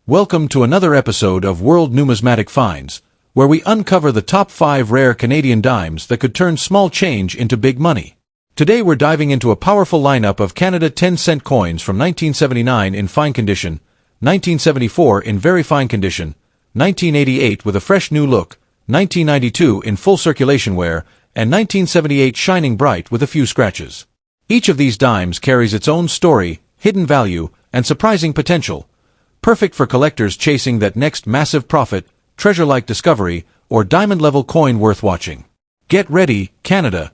Welcome to another episode of World Numismatic Finds, where we uncover the top 5 rare Canadian dimes that could turn small change into big money. Today we're diving into a powerful lineup of Canada 10-cent coins from 1979 in fine condition, 1974 in very fine condition, 1988 with a fresh new look, 1992 in full circulation wear, and 1978 shining bright with a few scratches. Each of these dimes carries its own story, hidden value, and surprising potential, perfect for collectors chasing that next massive profit, treasure-like discovery, or diamond-level coin worth watching. Get ready, Canada!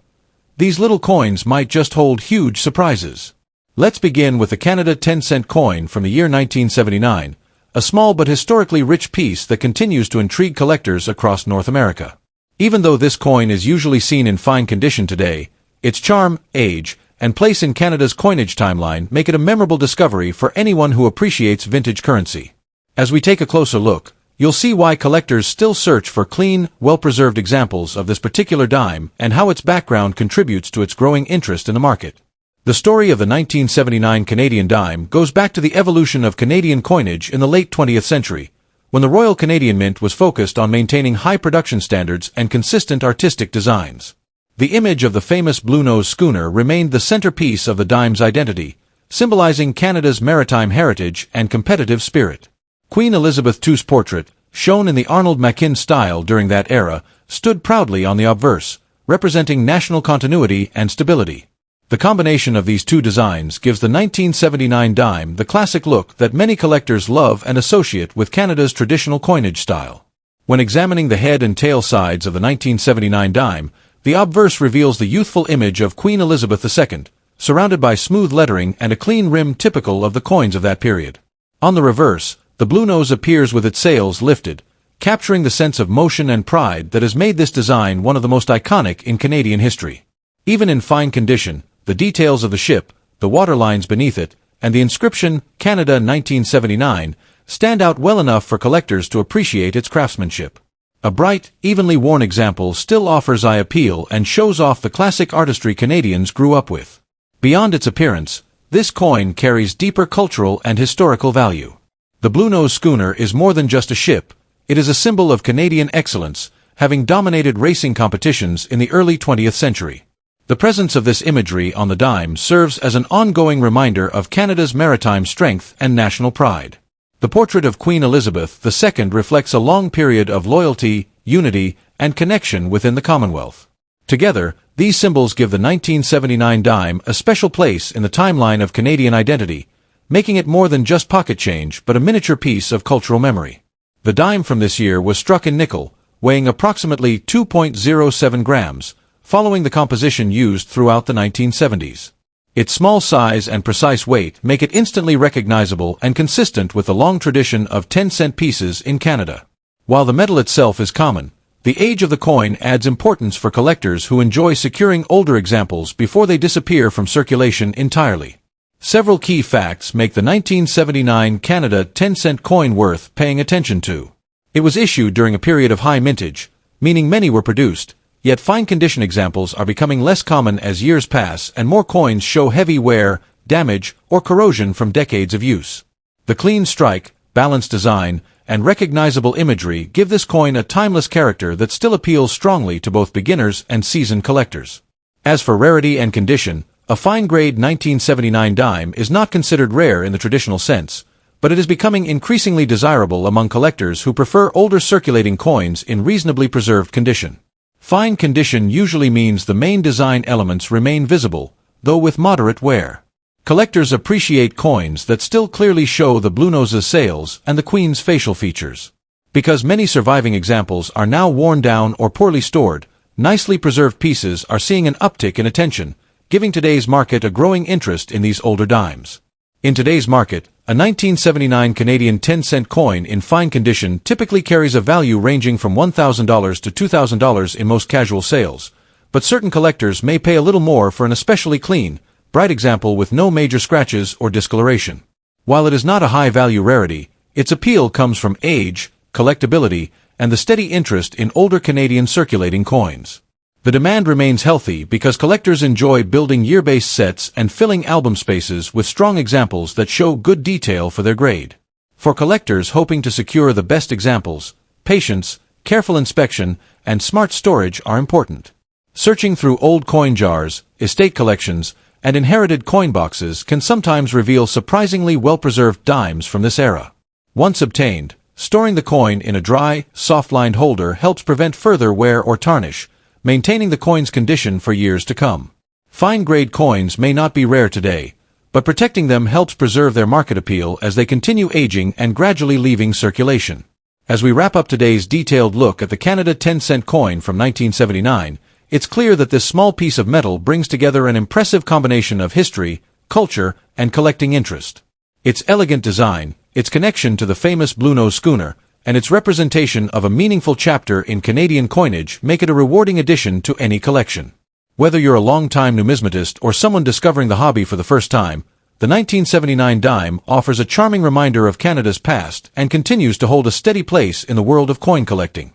These little coins might just hold huge surprises. Let's begin with the Canada 10-cent coin from the year 1979, a small but historically rich piece that continues to intrigue collectors across North America. Even though this coin is usually seen in fine condition today, its charm, age, and place in Canada's coinage timeline make it a memorable discovery for anyone who appreciates vintage currency. As we take a closer look, you'll see why collectors still search for clean, well-preserved examples of this particular dime and how its background contributes to its growing interest in the market. The story of the 1979 Canadian dime goes back to the evolution of Canadian coinage in the late 20th century, when the Royal Canadian Mint was focused on maintaining high production standards and consistent artistic designs. The image of the famous Blue-Nose schooner remained the centerpiece of the dime's identity, symbolizing Canada's maritime heritage and competitive spirit. Queen Elizabeth II's portrait, shown in the Arnold Machin style during that era, stood proudly on the obverse, representing national continuity and stability. The combination of these two designs gives the 1979 dime the classic look that many collectors love and associate with Canada's traditional coinage style. When examining the head and tail sides of the 1979 dime, the obverse reveals the youthful image of Queen Elizabeth II, surrounded by smooth lettering and a clean rim typical of the coins of that period. On the reverse, the blue nose appears with its sails lifted, capturing the sense of motion and pride that has made this design one of the most iconic in Canadian history. Even in fine condition, the details of the ship, the waterlines beneath it, and the inscription, Canada 1979, stand out well enough for collectors to appreciate its craftsmanship. A bright, evenly worn example still offers eye appeal and shows off the classic artistry Canadians grew up with. Beyond its appearance, this coin carries deeper cultural and historical value. The Blue-Nose schooner is more than just a ship, it is a symbol of Canadian excellence, having dominated racing competitions in the early 20th century. The presence of this imagery on the dime serves as an ongoing reminder of Canada's maritime strength and national pride. The portrait of Queen Elizabeth II reflects a long period of loyalty, unity, and connection within the Commonwealth. Together, these symbols give the 1979 dime a special place in the timeline of Canadian identity, making it more than just pocket change but a miniature piece of cultural memory. The dime from this year was struck in nickel, weighing approximately 2.07 grams, following the composition used throughout the 1970s. Its small size and precise weight make it instantly recognizable and consistent with the long tradition of 10-cent pieces in Canada. While the metal itself is common, the age of the coin adds importance for collectors who enjoy securing older examples before they disappear from circulation entirely. Several key facts make the 1979 Canada 10-cent coin worth paying attention to. It was issued during a period of high mintage, meaning many were produced, yet fine-condition examples are becoming less common as years pass and more coins show heavy wear, damage, or corrosion from decades of use. The clean strike, balanced design, and recognizable imagery give this coin a timeless character that still appeals strongly to both beginners and seasoned collectors. As for rarity and condition, a fine-grade 1979 dime is not considered rare in the traditional sense, but it is becoming increasingly desirable among collectors who prefer older circulating coins in reasonably preserved condition. Fine condition usually means the main design elements remain visible, though with moderate wear. Collectors appreciate coins that still clearly show the Blue-Nose's sails and the Queen's facial features. Because many surviving examples are now worn down or poorly stored, nicely preserved pieces are seeing an uptick in attention, giving today's market a growing interest in these older dimes. In today's market, a 1979 Canadian 10-cent coin in fine condition typically carries a value ranging from $1,000 to $2,000 in most casual sales, but certain collectors may pay a little more for an especially clean, bright example with no major scratches or discoloration. While it is not a high-value rarity, its appeal comes from age, collectability, and the steady interest in older Canadian circulating coins. The demand remains healthy because collectors enjoy building year-based sets and filling album spaces with strong examples that show good detail for their grade. For collectors hoping to secure the best examples, patience, careful inspection, and smart storage are important. Searching through old coin jars, estate collections, and inherited coin boxes can sometimes reveal surprisingly well-preserved dimes from this era. Once obtained, storing the coin in a dry, soft-lined holder helps prevent further wear or tarnish, maintaining the coin's condition for years to come. Fine-grade coins may not be rare today, but protecting them helps preserve their market appeal as they continue aging and gradually leaving circulation. As we wrap up today's detailed look at the Canada 10-cent coin from 1979, it's clear that this small piece of metal brings together an impressive combination of history, culture, and collecting interest. Its elegant design, its connection to the famous Bluenose schooner, and its representation of a meaningful chapter in Canadian coinage make it a rewarding addition to any collection. Whether you're a long-time numismatist or someone discovering the hobby for the first time, the 1979 dime offers a charming reminder of Canada's past and continues to hold a steady place in the world of coin collecting.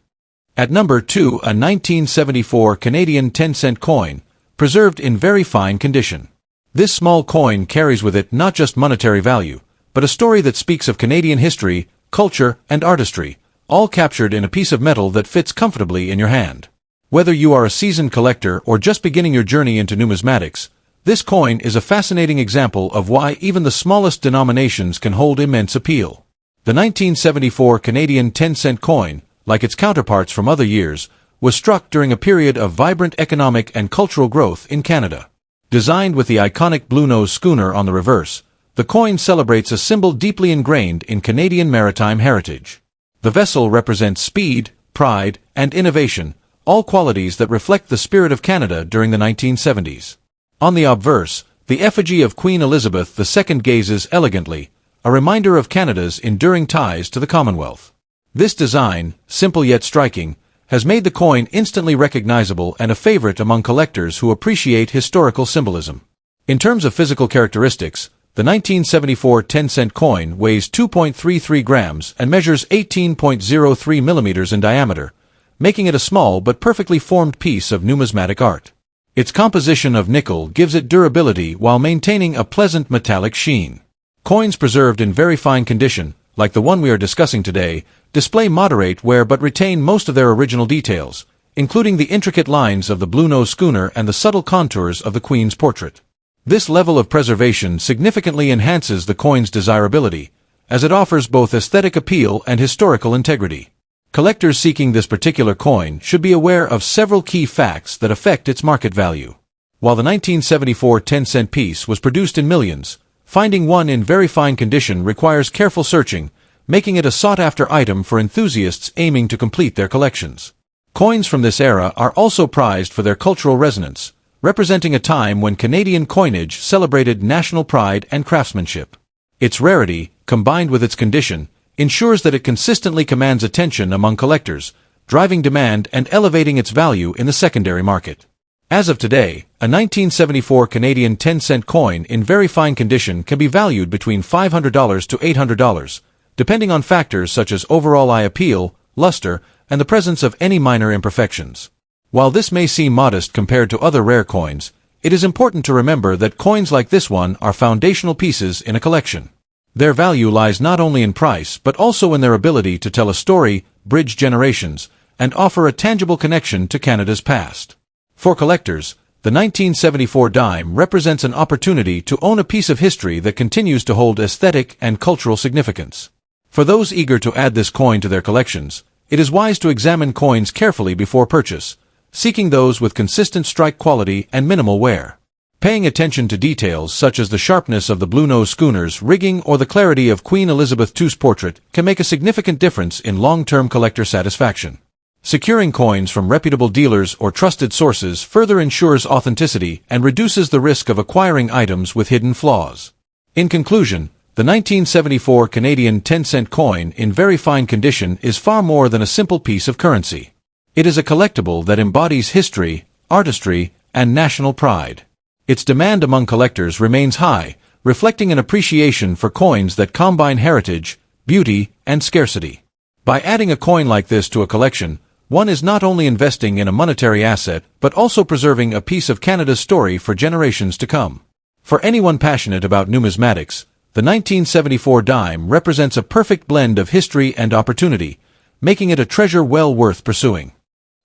At number 2, a 1974 Canadian 10-cent coin, preserved in very fine condition. This small coin carries with it not just monetary value, but a story that speaks of Canadian history, culture, and artistry, all captured in a piece of metal that fits comfortably in your hand. Whether you are a seasoned collector or just beginning your journey into numismatics, this coin is a fascinating example of why even the smallest denominations can hold immense appeal. The 1974 Canadian 10-cent coin, like its counterparts from other years, was struck during a period of vibrant economic and cultural growth in Canada. Designed with the iconic Bluenose schooner on the reverse, the coin celebrates a symbol deeply ingrained in Canadian maritime heritage. The vessel represents speed, pride, and innovation, all qualities that reflect the spirit of Canada during the 1970s. On the obverse, the effigy of Queen Elizabeth II gazes elegantly, a reminder of Canada's enduring ties to the Commonwealth. This design, simple yet striking, has made the coin instantly recognizable and a favorite among collectors who appreciate historical symbolism. In terms of physical characteristics, the 1974 10-cent coin weighs 2.33 grams and measures 18.03 millimeters in diameter, making it a small but perfectly formed piece of numismatic art. Its composition of nickel gives it durability while maintaining a pleasant metallic sheen. Coins preserved in very fine condition, like the one we are discussing today, display moderate wear but retain most of their original details, including the intricate lines of the Bluenose schooner and the subtle contours of the Queen's portrait. This level of preservation significantly enhances the coin's desirability, as it offers both aesthetic appeal and historical integrity. Collectors seeking this particular coin should be aware of several key facts that affect its market value. While the 1974 10-cent piece was produced in millions, finding one in very fine condition requires careful searching, making it a sought-after item for enthusiasts aiming to complete their collections. Coins from this era are also prized for their cultural resonance, representing a time when Canadian coinage celebrated national pride and craftsmanship. Its rarity, combined with its condition, ensures that it consistently commands attention among collectors, driving demand and elevating its value in the secondary market. As of today, a 1974 Canadian 10-cent coin in very fine condition can be valued between $500 to $800, depending on factors such as overall eye appeal, luster, and the presence of any minor imperfections. While this may seem modest compared to other rare coins, it is important to remember that coins like this one are foundational pieces in a collection. Their value lies not only in price but also in their ability to tell a story, bridge generations, and offer a tangible connection to Canada's past. For collectors, the 1974 dime represents an opportunity to own a piece of history that continues to hold aesthetic and cultural significance. For those eager to add this coin to their collections, it is wise to examine coins carefully before purchase, seeking those with consistent strike quality and minimal wear. Paying attention to details such as the sharpness of the Bluenose schooner's rigging or the clarity of Queen Elizabeth II's portrait can make a significant difference in long-term collector satisfaction. Securing coins from reputable dealers or trusted sources further ensures authenticity and reduces the risk of acquiring items with hidden flaws. In conclusion, the 1974 Canadian 10-cent coin in very fine condition is far more than a simple piece of currency. It is a collectible that embodies history, artistry, and national pride. Its demand among collectors remains high, reflecting an appreciation for coins that combine heritage, beauty, and scarcity. By adding a coin like this to a collection, one is not only investing in a monetary asset but also preserving a piece of Canada's story for generations to come. For anyone passionate about numismatics, the 1974 dime represents a perfect blend of history and opportunity, making it a treasure well worth pursuing.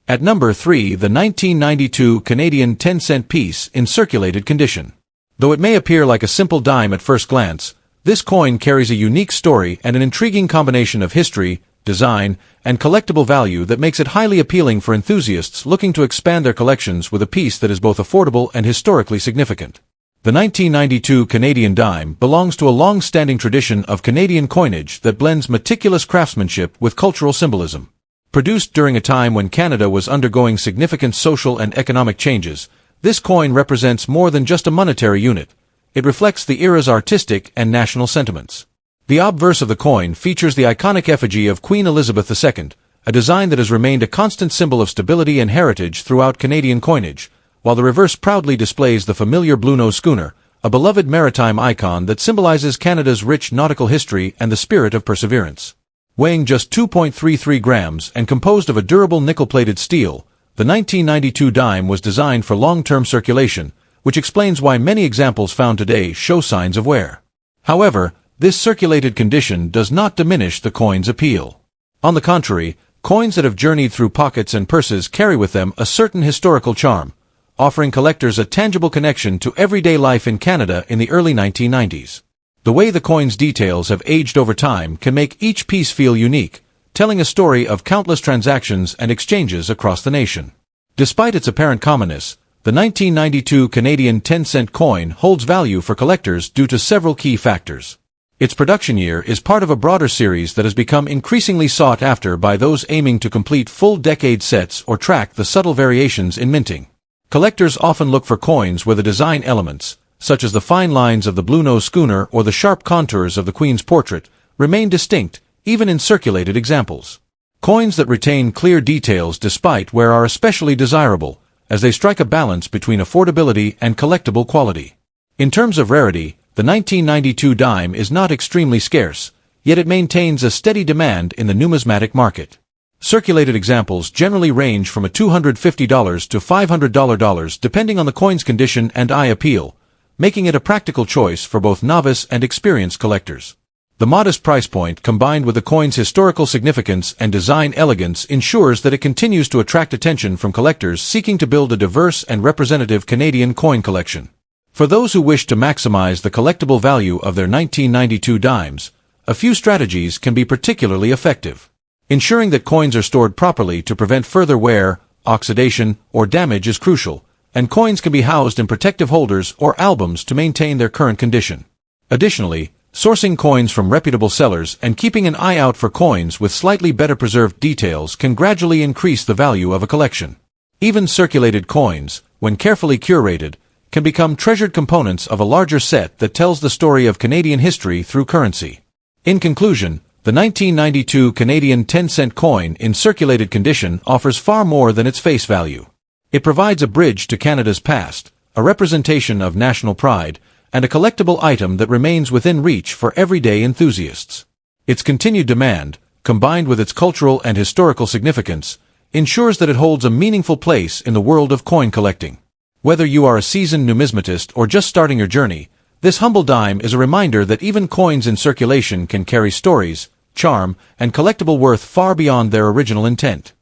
At number 3, the 1992 Canadian 10-cent piece in circulated condition. Though it may appear like a simple dime at first glance, this coin carries a unique story and an intriguing combination of history, design, and collectible value that makes it highly appealing for enthusiasts looking to expand their collections with a piece that is both affordable and historically significant. The 1992 Canadian dime belongs to a long-standing tradition of Canadian coinage that blends meticulous craftsmanship with cultural symbolism. Produced during a time when Canada was undergoing significant social and economic changes, this coin represents more than just a monetary unit. It reflects the era's artistic and national sentiments. The obverse of the coin features the iconic effigy of Queen Elizabeth II, a design that has remained a constant symbol of stability and heritage throughout Canadian coinage, while the reverse proudly displays the familiar Bluenose schooner, a beloved maritime icon that symbolizes Canada's rich nautical history and the spirit of perseverance. Weighing just 2.33 grams and composed of a durable nickel-plated steel, the 1992 dime was designed for long-term circulation, which explains why many examples found today show signs of wear. However, this circulated condition does not diminish the coin's appeal. On the contrary, coins that have journeyed through pockets and purses carry with them a certain historical charm, offering collectors a tangible connection to everyday life in Canada in the early 1990s. The way the coin's details have aged over time can make each piece feel unique, telling a story of countless transactions and exchanges across the nation. Despite its apparent commonness, the 1992 Canadian 10-cent coin holds value for collectors due to several key factors. Its production year is part of a broader series that has become increasingly sought after by those aiming to complete full decade sets or track the subtle variations in minting. Collectors often look for coins where the design elements, such as the fine lines of the Bluenose schooner or the sharp contours of the Queen's portrait, remain distinct, even in circulated examples. Coins that retain clear details despite wear are especially desirable, as they strike a balance between affordability and collectible quality. In terms of rarity, the 1992 dime is not extremely scarce, yet it maintains a steady demand in the numismatic market. Circulated examples generally range from $250 to $500 depending on the coin's condition and eye appeal, making it a practical choice for both novice and experienced collectors. The modest price point combined with the coin's historical significance and design elegance ensures that it continues to attract attention from collectors seeking to build a diverse and representative Canadian coin collection. For those who wish to maximize the collectible value of their 1992 dimes, a few strategies can be particularly effective. Ensuring that coins are stored properly to prevent further wear, oxidation, or damage is crucial, and coins can be housed in protective holders or albums to maintain their current condition. Additionally, sourcing coins from reputable sellers and keeping an eye out for coins with slightly better preserved details can gradually increase the value of a collection. Even circulated coins, when carefully curated, can become treasured components of a larger set that tells the story of Canadian history through currency. In conclusion, the 1992 Canadian 10-cent coin in circulated condition offers far more than its face value. It provides a bridge to Canada's past, a representation of national pride, and a collectible item that remains within reach for everyday enthusiasts. Its continued demand, combined with its cultural and historical significance, ensures that it holds a meaningful place in the world of coin collecting. Whether you are a seasoned numismatist or just starting your journey, this humble dime is a reminder that even coins in circulation can carry stories, charm, and collectible worth far beyond their original intent.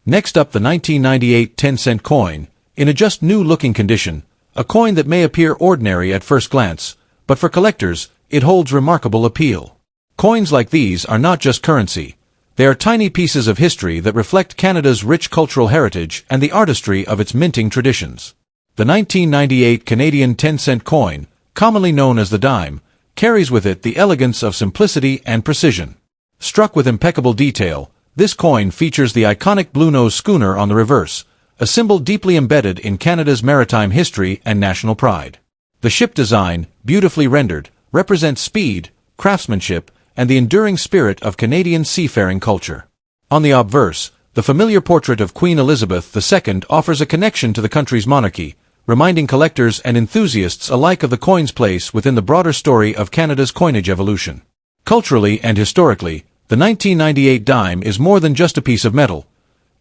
Next up, the 1998 10-cent coin, in a just new-looking condition, a coin that may appear ordinary at first glance, but for collectors, it holds remarkable appeal. Coins like these are not just currency. They are tiny pieces of history that reflect Canada's rich cultural heritage and the artistry of its minting traditions. The 1998 Canadian 10-cent coin, commonly known as the dime, carries with it the elegance of simplicity and precision. Struck with impeccable detail, this coin features the iconic Bluenose schooner on the reverse, a symbol deeply embedded in Canada's maritime history and national pride. The ship design, beautifully rendered, represents speed, craftsmanship, and the enduring spirit of Canadian seafaring culture. On the obverse, the familiar portrait of Queen Elizabeth II offers a connection to the country's monarchy, reminding collectors and enthusiasts alike of the coin's place within the broader story of Canada's coinage evolution. Culturally and historically, the 1998 dime is more than just a piece of metal.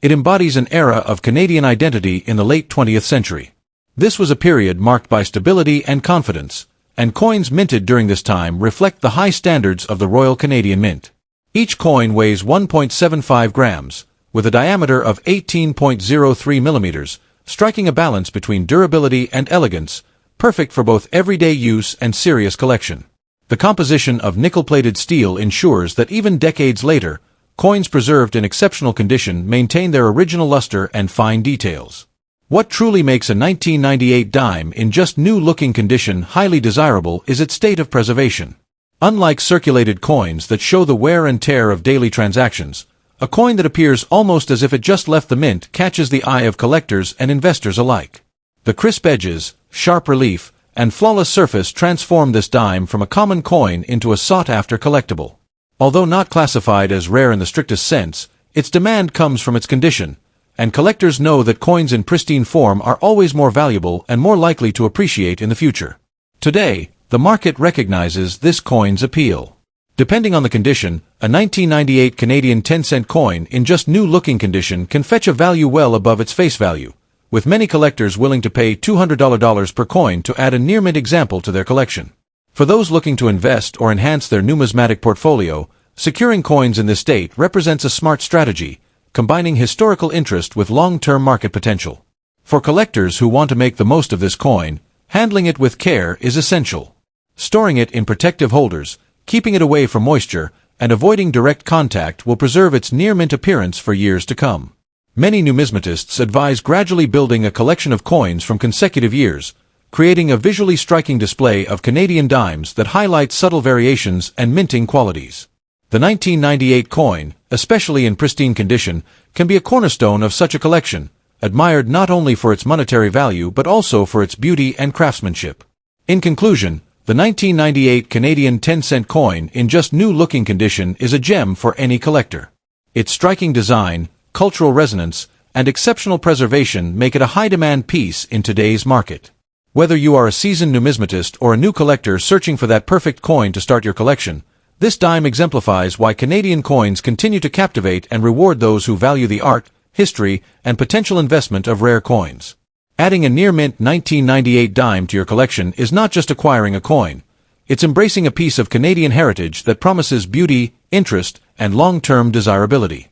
It embodies an era of Canadian identity in the late 20th century. This was a period marked by stability and confidence, and coins minted during this time reflect the high standards of the Royal Canadian Mint. Each coin weighs 1.75 grams, with a diameter of 18.03 millimeters, striking a balance between durability and elegance, perfect for both everyday use and serious collection. The composition of nickel-plated steel ensures that even decades later, coins preserved in exceptional condition maintain their original luster and fine details. What truly makes a 1998 dime in just new-looking condition highly desirable is its state of preservation. Unlike circulated coins that show the wear and tear of daily transactions, a coin that appears almost as if it just left the mint catches the eye of collectors and investors alike. The crisp edges, sharp relief, and flawless surface transform this dime from a common coin into a sought-after collectible. Although not classified as rare in the strictest sense, its demand comes from its condition, and collectors know that coins in pristine form are always more valuable and more likely to appreciate in the future. Today, the market recognizes this coin's appeal. Depending on the condition, a 1998 Canadian 10-cent coin in just new-looking condition can fetch a value well above its face value, with many collectors willing to pay $200 per coin to add a near-mint example to their collection. For those looking to invest or enhance their numismatic portfolio, securing coins in this state represents a smart strategy, combining historical interest with long-term market potential. For collectors who want to make the most of this coin, handling it with care is essential. Storing it in protective holders, keeping it away from moisture, and avoiding direct contact will preserve its near-mint appearance for years to come. Many numismatists advise gradually building a collection of coins from consecutive years, creating a visually striking display of Canadian dimes that highlight subtle variations and minting qualities. The 1998 coin, especially in pristine condition, can be a cornerstone of such a collection, admired not only for its monetary value but also for its beauty and craftsmanship. In conclusion, the 1998 Canadian 10-cent coin in just new-looking condition is a gem for any collector. Its striking design, cultural resonance, and exceptional preservation make it a high-demand piece in today's market. Whether you are a seasoned numismatist or a new collector searching for that perfect coin to start your collection, this dime exemplifies why Canadian coins continue to captivate and reward those who value the art, history, and potential investment of rare coins. Adding a near-mint 1998 dime to your collection is not just acquiring a coin, it's embracing a piece of Canadian heritage that promises beauty, interest, and long-term desirability.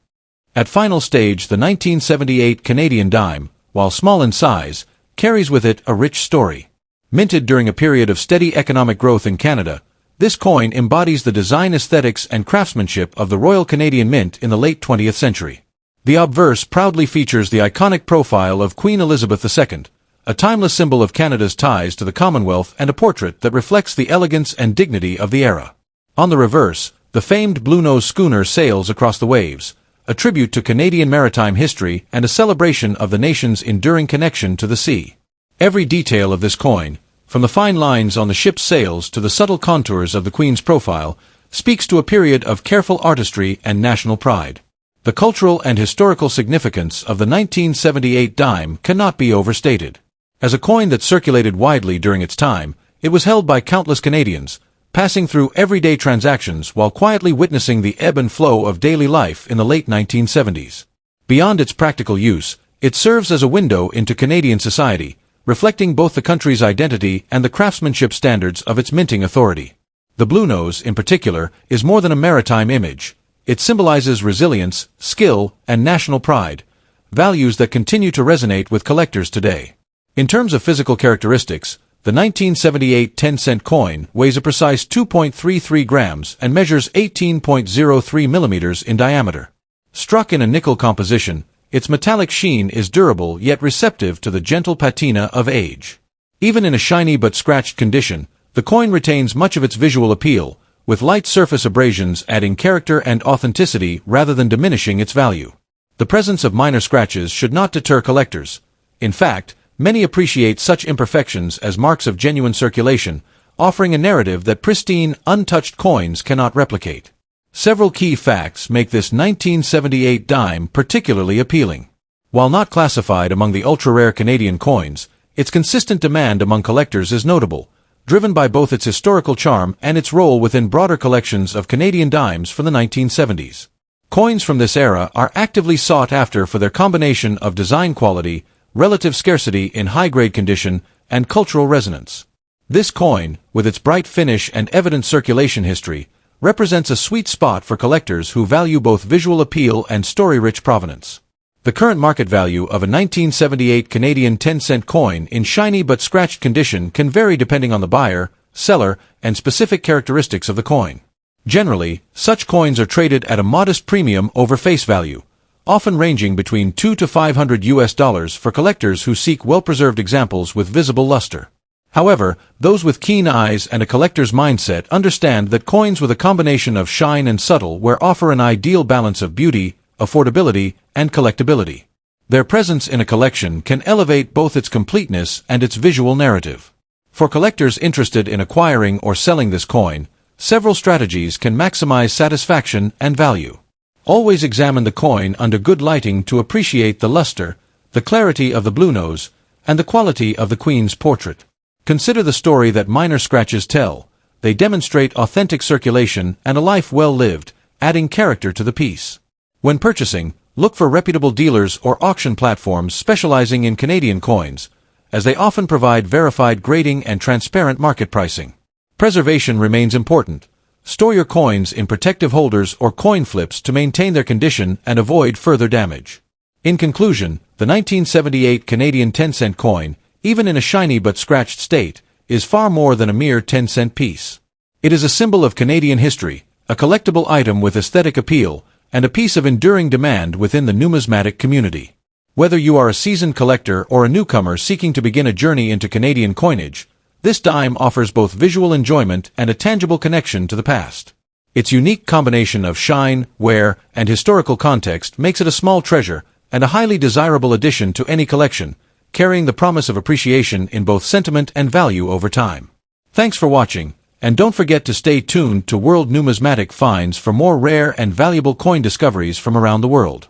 At final stage, the 1978 Canadian dime, while small in size, carries with it a rich story. Minted during a period of steady economic growth in Canada, this coin embodies the design aesthetics and craftsmanship of the Royal Canadian Mint in the late 20th century. The obverse proudly features the iconic profile of Queen Elizabeth II, a timeless symbol of Canada's ties to the Commonwealth and a portrait that reflects the elegance and dignity of the era. On the reverse, the famed Bluenose schooner sails across the waves, a tribute to Canadian maritime history and a celebration of the nation's enduring connection to the sea. Every detail of this coin, from the fine lines on the ship's sails to the subtle contours of the Queen's profile, speaks to a period of careful artistry and national pride. The cultural and historical significance of the 1978 dime cannot be overstated. As a coin that circulated widely during its time, it was held by countless Canadians, passing through everyday transactions while quietly witnessing the ebb and flow of daily life in the late 1970s. Beyond its practical use, it serves as a window into Canadian society, reflecting both the country's identity and the craftsmanship standards of its minting authority. The Bluenose, in particular, is more than a maritime image. It symbolizes resilience, skill, and national pride, values that continue to resonate with collectors today. In terms of physical characteristics, the 1978 10-cent coin weighs a precise 2.33 grams and measures 18.03 millimeters in diameter. Struck in a nickel composition, its metallic sheen is durable yet receptive to the gentle patina of age. Even in a shiny but scratched condition, the coin retains much of its visual appeal, with light surface abrasions adding character and authenticity rather than diminishing its value. The presence of minor scratches should not deter collectors. In fact, many appreciate such imperfections as marks of genuine circulation, offering a narrative that pristine, untouched coins cannot replicate. Several key facts make this 1978 dime particularly appealing. While not classified among the ultra-rare Canadian coins, its consistent demand among collectors is notable, driven by both its historical charm and its role within broader collections of Canadian dimes from the 1970s. Coins from this era are actively sought after for their combination of design quality, relative scarcity in high-grade condition, and cultural resonance. This coin, with its bright finish and evident circulation history, represents a sweet spot for collectors who value both visual appeal and story-rich provenance. The current market value of a 1978 Canadian 10-cent coin in shiny but scratched condition can vary depending on the buyer, seller, and specific characteristics of the coin. Generally, such coins are traded at a modest premium over face value, often ranging between $200 to $500 for collectors who seek well-preserved examples with visible luster. However, those with keen eyes and a collector's mindset understand that coins with a combination of shine and subtle wear offer an ideal balance of beauty, affordability, and collectability. Their presence in a collection can elevate both its completeness and its visual narrative. For collectors interested in acquiring or selling this coin, several strategies can maximize satisfaction and value. Always examine the coin under good lighting to appreciate the luster, the clarity of the blue nose, and the quality of the Queen's portrait. Consider the story that minor scratches tell. They demonstrate authentic circulation and a life well lived, adding character to the piece. When purchasing, look for reputable dealers or auction platforms specializing in Canadian coins, as they often provide verified grading and transparent market pricing. Preservation remains important. Store your coins in protective holders or coin flips to maintain their condition and avoid further damage. In conclusion, the 1978 Canadian 10-cent coin, even in a shiny but scratched state, is far more than a mere 10-cent piece. It is a symbol of Canadian history, a collectible item with aesthetic appeal, and a piece of enduring demand within the numismatic community. Whether you are a seasoned collector or a newcomer seeking to begin a journey into Canadian coinage, this dime offers both visual enjoyment and a tangible connection to the past. Its unique combination of shine, wear, and historical context makes it a small treasure and a highly desirable addition to any collection, carrying the promise of appreciation in both sentiment and value over time. Thanks for watching, and don't forget to stay tuned to World Numismatic Finds for more rare and valuable coin discoveries from around the world.